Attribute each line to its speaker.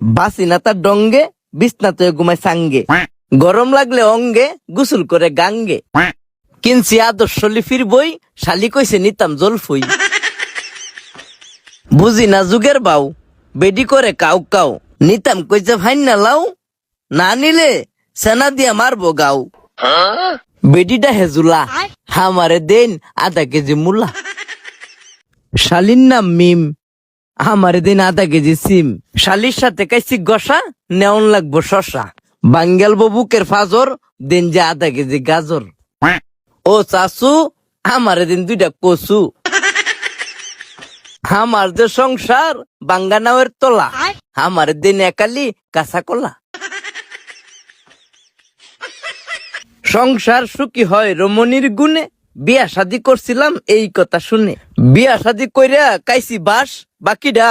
Speaker 1: বাসি না তার ডঙ্গে, বিছনাতে ঘুমায় সাঙ্গে, গরম লাগলে অঙ্গে, গোসল করে গাঙ্গে। কিনছি আদর্শ লিপির বই, শালি কইছে নিতাম জলফুই। বুঝি না যুগের বাউ, বেডি করে কাউ কাউ, নিতাম কইছে ভাই না লাউ, না নিলে সেনা দিয়া মারবো গাও। বেডিটা হেজুলা, আমারে দেন আধা কেজি মুলা। শালির নাম মিম, আমারে দিন আধা কেজি সিম। শালির সাথে কাইছি গসা, নেওন লাগবো শশা। বাঙ্গাল বুকের ফাজর, দিন যে আধা কেজি গাজর। ও চাচু, আমারে দিন 2টা কচু। আমার যে সংসার বাঙ্গা নাওয়ের তোলা, আমার দিন একালি কাঁচা কলা। সংসার সুখী হয় রমণীর গুণে, বিয়া শাদি করছিলাম এই কথা শুনে। বিয়া শাদি কইরা কাইছি বাস, বাকিটা